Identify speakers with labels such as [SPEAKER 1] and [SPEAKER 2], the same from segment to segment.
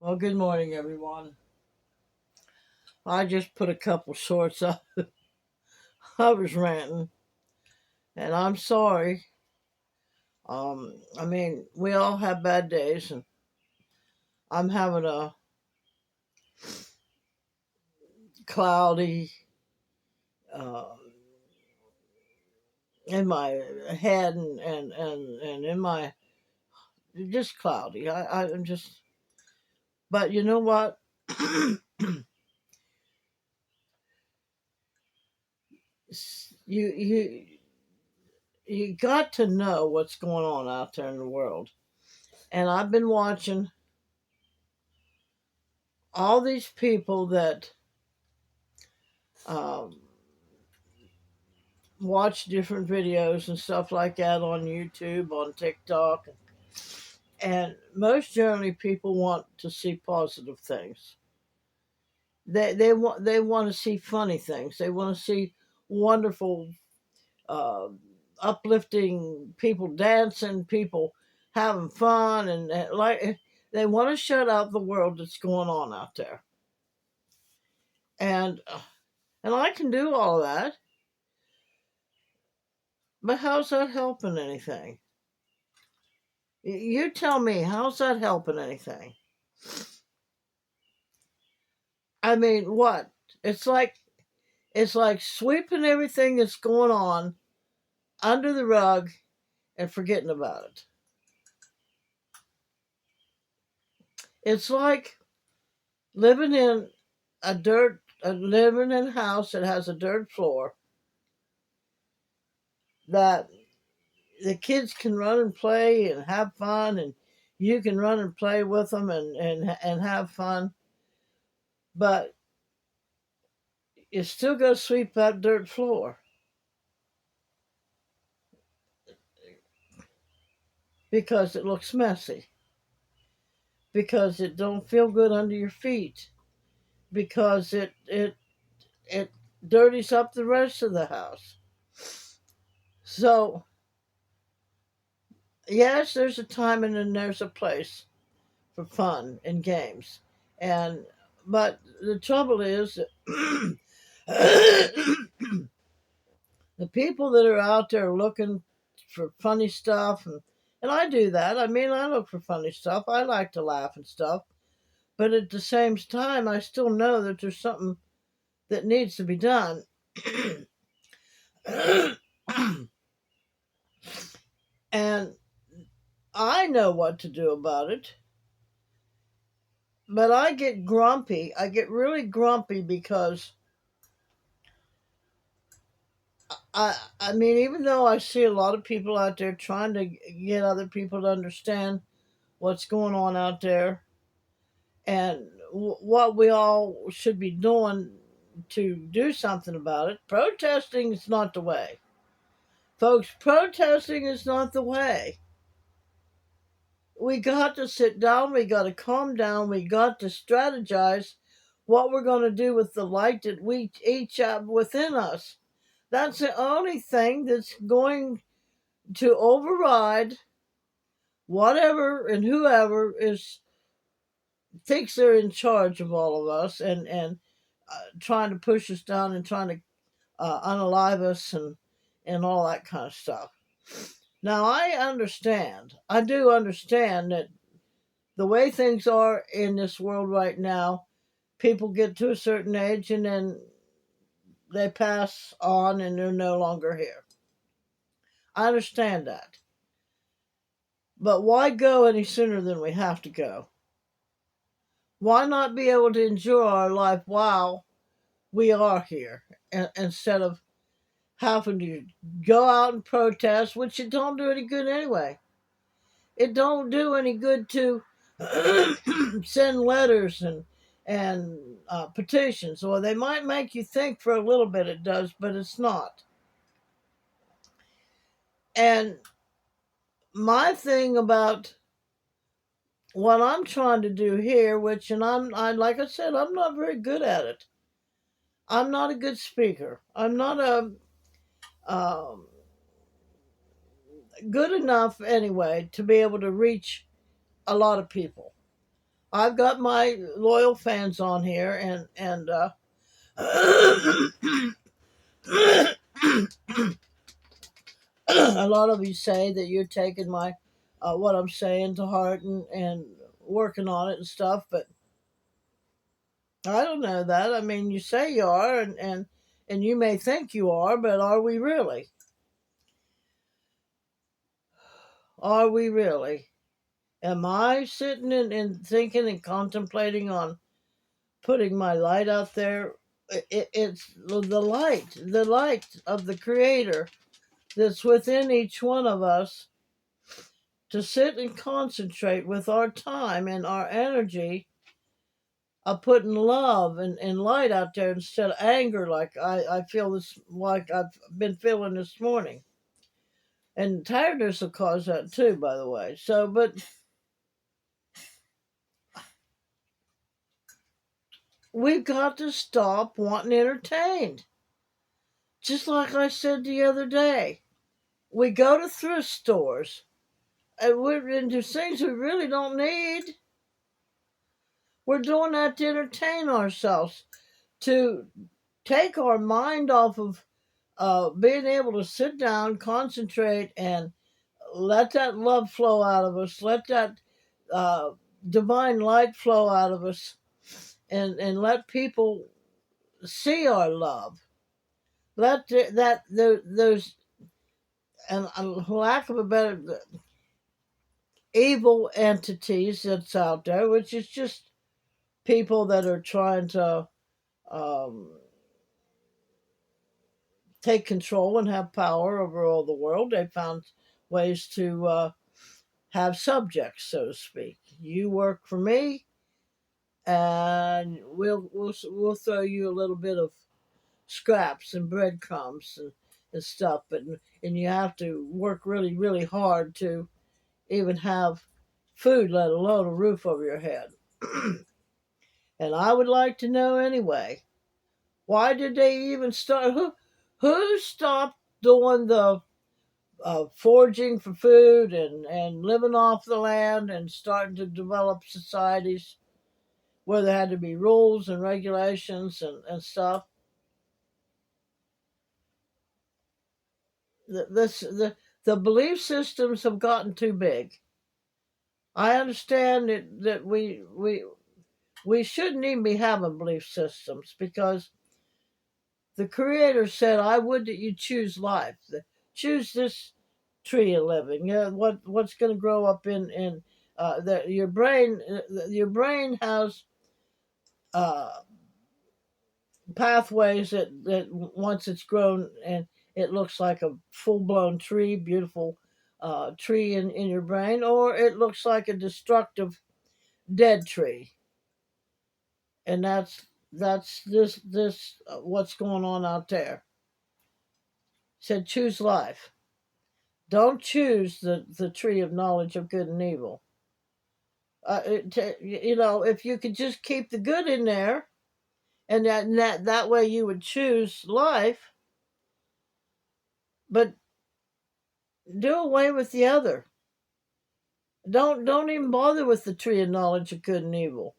[SPEAKER 1] Well, good morning, everyone. I just put a couple shorts up. I was ranting, and I'm sorry. We all have bad days, and I'm having a cloudy uh, in my head and in my just cloudy. I'm just, but you know what? you you you got to know what's going on out there in the world, and I've been watching all these people that um, watch different videos and stuff like that on YouTube, on TikTok, and most generally people want to see positive things. They want to see funny things. They want to see wonderful, uh, uplifting people dancing, people having fun, and like they want to shut out the world that's going on out there. And I can do all of that, but how's that helping anything? You tell me, how's that helping anything? I mean, what? It's like it's like sweeping everything that's going on under the rug and forgetting about it. It's like living in living in a house that has a dirt floor that the kids can run and play and have fun, and you can run and play with them and have fun, but you still got to sweep that dirt floor because it looks messy, because it don't feel good under your feet, because it dirties up the rest of the house. So yes, there's a time and then there's a place for fun and games, and but the trouble is that the people that are out there looking for funny stuff, and I do that. I mean, I look for funny stuff. I like to laugh and stuff, but at the same time, I still know that there's something that needs to be done. And I know what to do about it, but I get grumpy. I get really grumpy because I mean, even though I see a lot of people out there trying to get other people to understand what's going on out there and what we all should be doing to do something about it, protesting is not the way. Folks, protesting is not the way. We got to sit down, we got to calm down, we got to strategize what we're going to do with the light that we each have within us. That's the only thing that's going to override whatever and whoever is thinks they're in charge of all of us and trying to push us down and trying to unalive us and all that kind of stuff. Now I do understand that the way things are in this world right now, people get to a certain age and then they pass on and they're no longer here. I understand that. But why go any sooner than we have to go? Why not be able to enjoy our life while we are here instead of having to go out and protest, which it don't do any good anyway. It don't do any good to send letters and petitions, or they might make you think for a little bit it does, but it's not. And my thing about what I'm trying to do here, which and I like I said, I'm not very good at it. I'm not a good speaker. I'm not a um, good enough anyway to be able to reach a lot of people. I've got my loyal fans on here, and a lot of you say that you're taking my what I'm saying to heart and working on it and stuff, but I don't know that. I mean, you say you are, and you may think you are, but are we really? Are we really? Am I sitting and thinking and contemplating on putting my light out there? It's the light of the Creator that's within each one of us to sit and concentrate with our time and our energy of putting love and light out there instead of anger, like I feel this, like I've been feeling this morning. And tiredness will cause that too, by the way. So, but we've got to stop wanting entertained. Just like I said the other day, we go to thrift stores and we're into things we really don't need. We're doing that to entertain ourselves, to take our mind off of being able to sit down, concentrate, and let that love flow out of us. Let that uh, divine light flow out of us, and let people see our love. Let those, and lack of a better, evil entities that's out there, which is just people that are trying to um, take control and have power over all the world. They found ways to have subjects, so to speak. You work for me, and we'll throw you a little bit of scraps and breadcrumbs and stuff, but and you have to work really really hard to even have food, let alone a roof over your head. And I would like to know anyway, why did they even start? Who stopped doing the foraging for food and living off the land and starting to develop societies where there had to be rules and regulations and stuff? The belief systems have gotten too big. I understand that we shouldn't even be having belief systems because the Creator said, "I would that you choose life, choose this tree of living. Yeah, what's going to grow up in that your brain. Your brain has uh, pathways that once it's grown and it looks like a full blown tree, beautiful tree in your brain, or it looks like a destructive dead tree, and that's this what's going on out there. Said choose life. Don't choose the tree of knowledge of good and evil. If you could just keep the good in there, and that way you would choose life, but do away with the other. Don't even bother with the tree of knowledge of good and evil.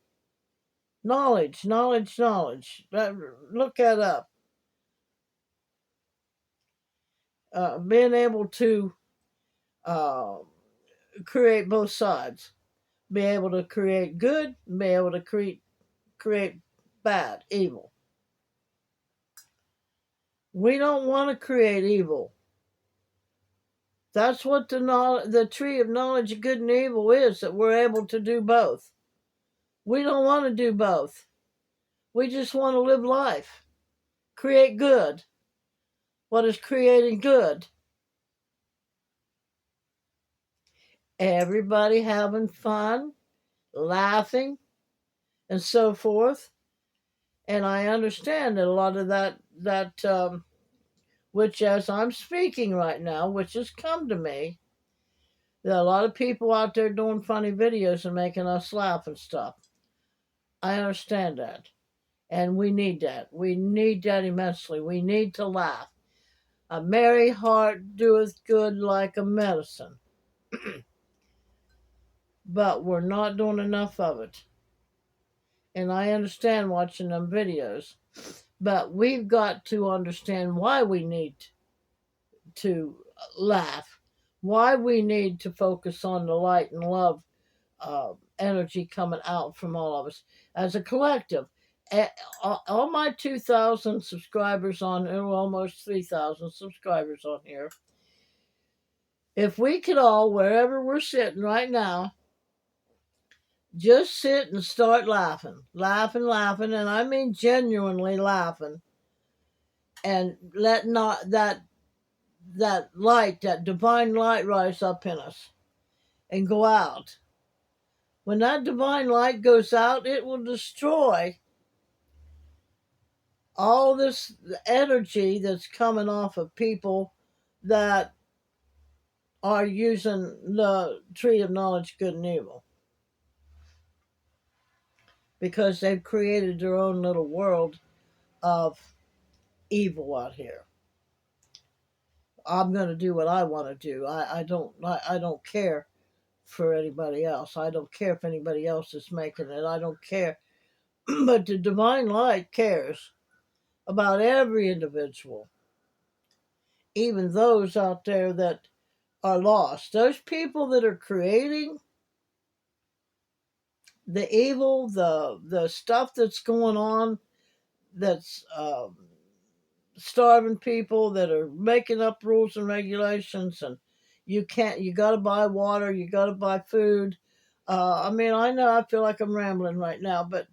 [SPEAKER 1] Knowledge, knowledge, knowledge. Look that up. Being able to uh, create both sides, be able to create good, be able to create bad, evil. We don't want to create evil. That's what the tree of knowledge of good and evil is, that we're able to do both. We don't want to do both. We just want to live life, create good. What is creating good? Everybody having fun, laughing, and so forth. And I understand that a lot of that which, as I'm speaking right now, which has come to me, there are a lot of people out there doing funny videos and making us laugh and stuff. I understand that. And we need that. We need that immensely. We need to laugh. A merry heart doeth good like a medicine. But we're not doing enough of it. and I understand watching them videos, but we've got to understand why we need to laugh, why we need to focus on the light and love energy coming out from all of us as a collective. All my 2,000 subscribers on, almost 3,000 subscribers on here, if we could all, wherever we're sitting right now, just sit and start laughing, laughing, laughing, and I mean genuinely laughing, and let not that light, that divine light, rise up in us and go out. When that divine light goes out, it will destroy all this energy that's coming off of people that are using the tree of knowledge, good and evil, because they've created their own little world of evil out here. I'm going to do what I want to do. I don't care for anybody else. I don't care if anybody else is making it. I don't care. But the divine light cares about every individual, even those out there that are lost. Those people that are creating the evil, the stuff that's going on, that's starving people, that are making up rules and regulations, and you got to buy water, you got to buy food. I mean, I know I feel like I'm rambling right now, but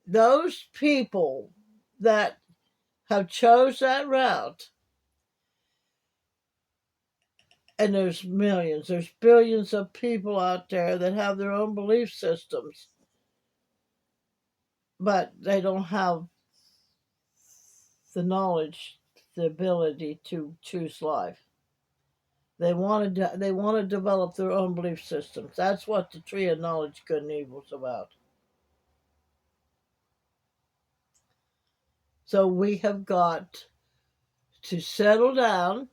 [SPEAKER 1] those people that have chose that route, and there's millions, there's billions of people out there that have their own belief systems, but they don't have the knowledge, the ability to choose life. They want to develop their own belief systems. That's what the tree of knowledge, good and evil is about. So we have got to settle down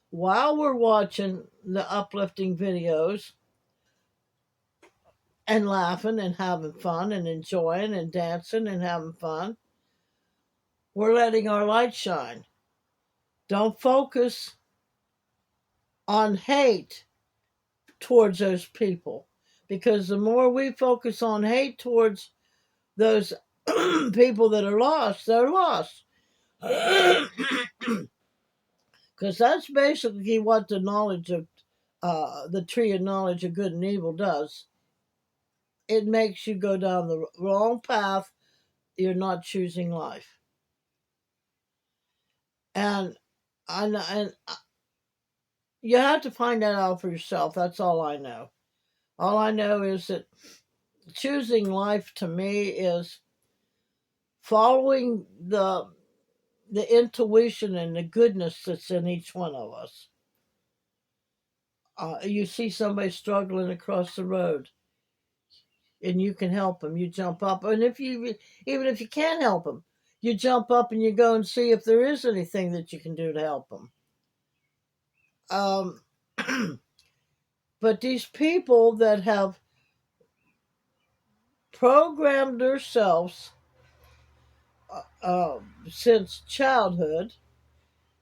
[SPEAKER 1] while we're watching the uplifting videos and laughing and having fun and enjoying and dancing and having fun. We're letting our light shine. Don't focus on hate towards those people, because the more we focus on hate towards those people that are lost, they're lost. Because that's basically what the knowledge of the tree of knowledge of good and evil does. It makes you go down the wrong path. You're not choosing life. And you have to find that out for yourself. That's all I know. All I know is that choosing life to me is following the intuition and the goodness that's in each one of us. You see somebody struggling across the road, and you can help them. You jump up, and even if you can't help them, you jump up and you go and see if there is anything that you can do to help them. But these people that have programmed themselves since childhood,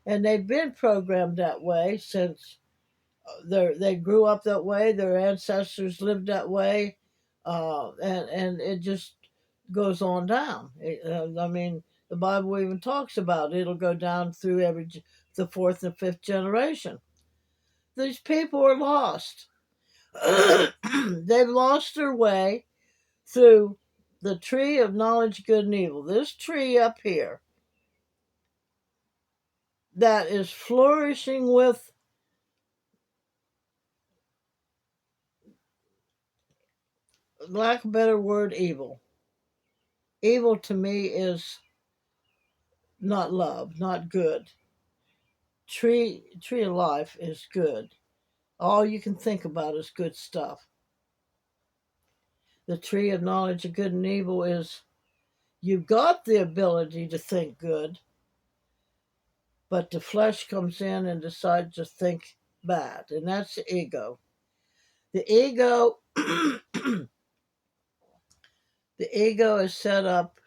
[SPEAKER 1] and they've been programmed that way since they grew up that way. Their ancestors lived that way, and it just goes on down. I mean, the Bible even talks about it'll go down through the fourth and fifth generation. These people are lost. They've lost their way through the tree of knowledge, good and evil. This tree up here that is flourishing with, lack of a better word, evil. Evil to me is not love, not good. Tree of life is good. All you can think about is good stuff. The tree of knowledge of good and evil is, you've got the ability to think good, but the flesh comes in and decides to think bad, and that's the ego. The ego The ego is set up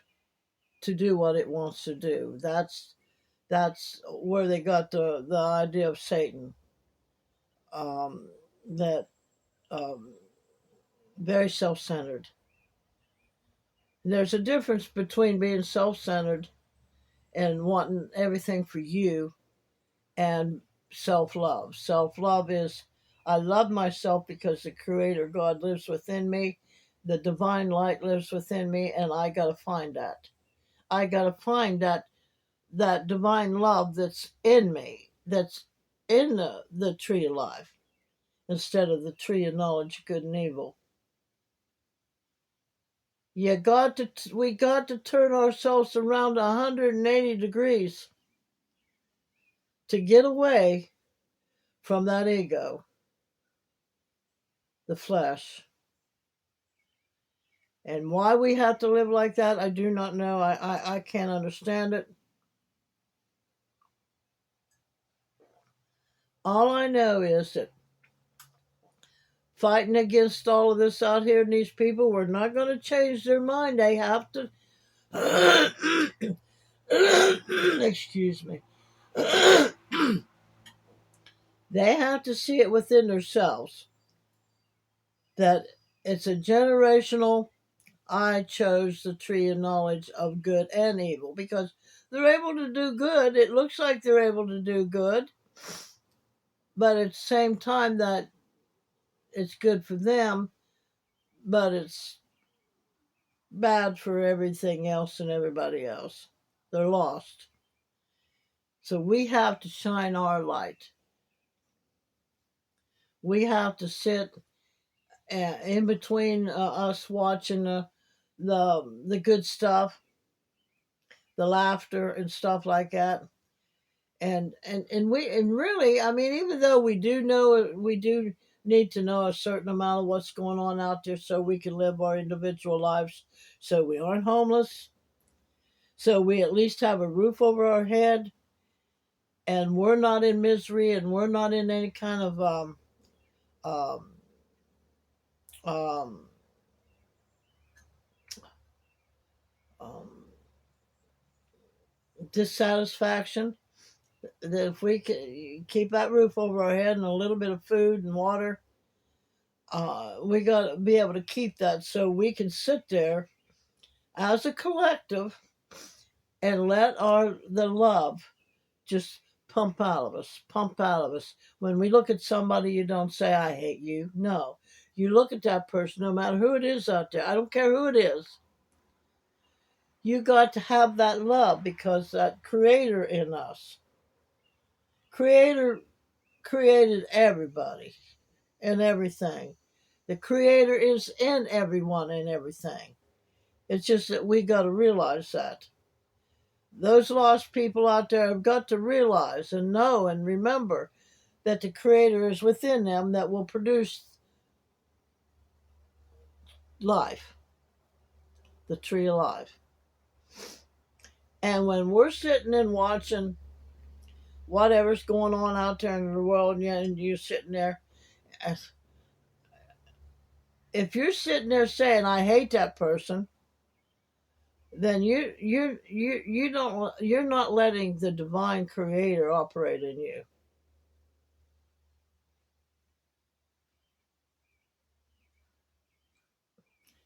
[SPEAKER 1] to do what it wants to do. That's where they got the idea of Satan. Um, that um, very self-centered. There's a difference between being self-centered and wanting everything for you and self-love. Self-love is I love myself because the creator God lives within me, the divine light lives within me, and I got to find that. I got to find that divine love that's in me, that's in the tree of life instead of the tree of knowledge of good and evil. We got to turn ourselves around 180 degrees to get away from that ego, the flesh. And why we have to live like that, I do not know. I can't understand it. All I know is that fighting against all of this out here and these people, we're not going to change their mind. They have to. Excuse me. They have to see it within themselves that it's a generational. I chose the tree of knowledge of good and evil because they're able to do good. It looks like they're able to do good, but at the same time that it's good for them, but it's bad for everything else and everybody else. They're lost. So we have to shine our light. We have to sit in between us watching the good stuff, the laughter and stuff like that. And really, I mean, even though we do need to know a certain amount of what's going on out there so we can live our individual lives so we aren't homeless, so we at least have a roof over our head and we're not in misery and we're not in any kind of um, um, um, dissatisfaction. That if we keep that roof over our head and a little bit of food and water, we got to be able to keep that so we can sit there as a collective and let the love just pump out of us. When we look at somebody, you don't say, I hate you. No. You look at that person, no matter who it is out there, I don't care who it is, you got to have that love because that creator in us, creator created everybody and everything. The creator is in everyone and everything. It's just that we got to realize that. Those lost people out there have got to realize and know and remember that the creator is within them that will produce life, the tree of life. And when we're sitting and watching whatever's going on out there in the world, and you're sitting there, if you're sitting there saying, I hate that person, then you're not letting the divine creator operate in you.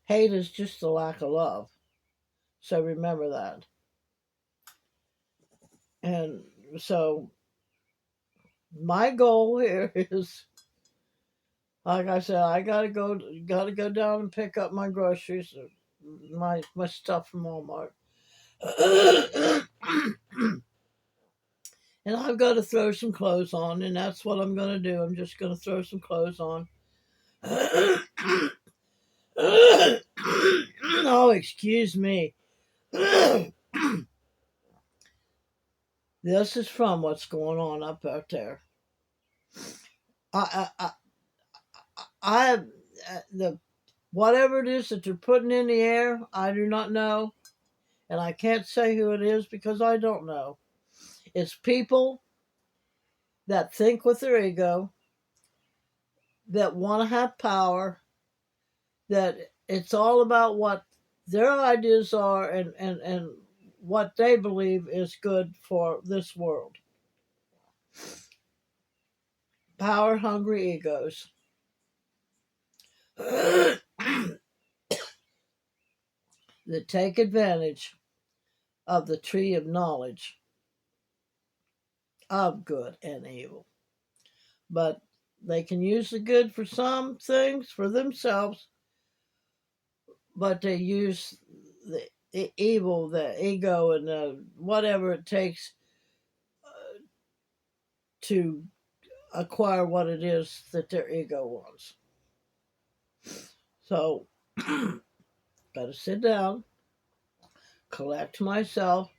[SPEAKER 1] Hate is just the lack of love. So remember that. And so my goal here is, like I said, I gotta go down and pick up my groceries, my stuff from Walmart. And I've got to throw some clothes on, and that's what I'm gonna do. I'm just gonna throw some clothes on. Oh, excuse me. This is from what's going on up out there. I, I, I, the whatever it is that they're putting in the air, I do not know, and I can't say who it is because I don't know. It's people that think with their ego, that want to have power, that it's all about what their ideas are and what they believe is good for this world. Power hungry egos that take advantage of the tree of knowledge of good and evil. But they can use the good for some things for themselves, but they use the evil, the ego, and whatever it takes to acquire what it is that their ego wants. So, gotta sit down, collect myself,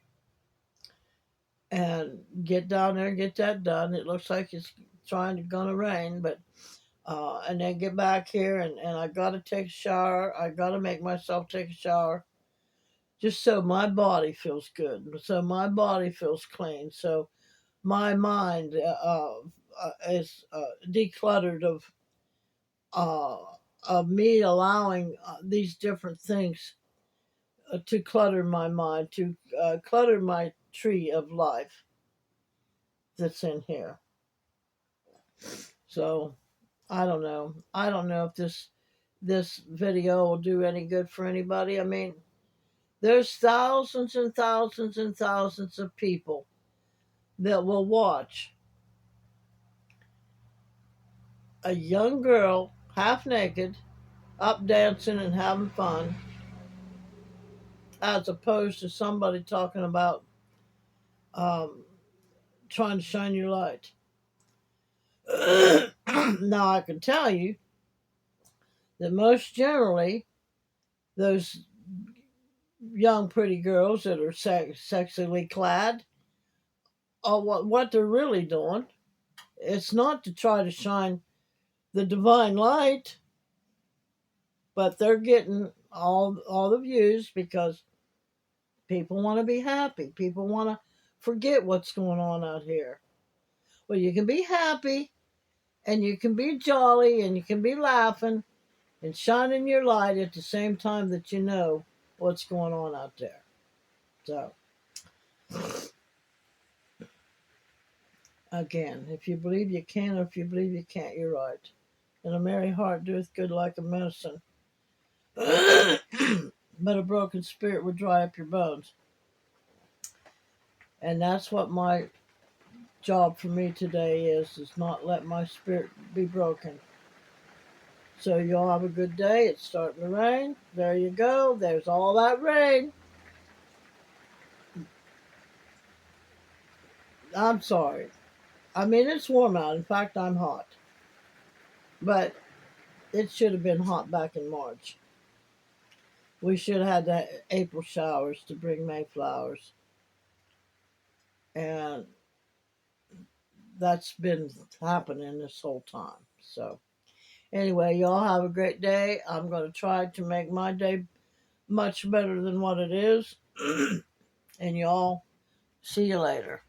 [SPEAKER 1] and get down there and get that done. It looks like it's gonna rain, but and then get back here and I gotta take a shower. I gotta make myself take a shower just so my body feels good, so my body feels clean, so my mind is decluttered uh, of me allowing these different things to clutter my mind, to clutter my tree of life that's in here. So I don't know. I don't know if this video will do any good for anybody. I mean, there's thousands and thousands and thousands of people that will watch a young girl half naked up dancing and having fun as opposed to somebody talking about um, trying to shine your light. Now I can tell you that most generally those young pretty girls that are sexually clad are what they're really doing. It's not to try to shine the divine light, but they're getting all the views because people want to be happy. People want to forget what's going on out here. Well, you can be happy and you can be jolly and you can be laughing and shining your light at the same time that you know what's going on out there. So, again, if you believe you can or if you believe you can't, you're right. And a merry heart doeth good like a medicine. But a broken spirit would dry up your bones. And that's what my job for me today is not let my spirit be broken. So y'all have a good day. It's starting to rain. There you go. There's all that rain. I'm sorry. I mean, it's warm out. In fact, I'm hot. But it should have been hot back in March. We should have had the April showers to bring May flowers. And that's been happening this whole time. So, anyway, y'all have a great day. I'm going to try to make my day much better than what it is. And y'all, see you later.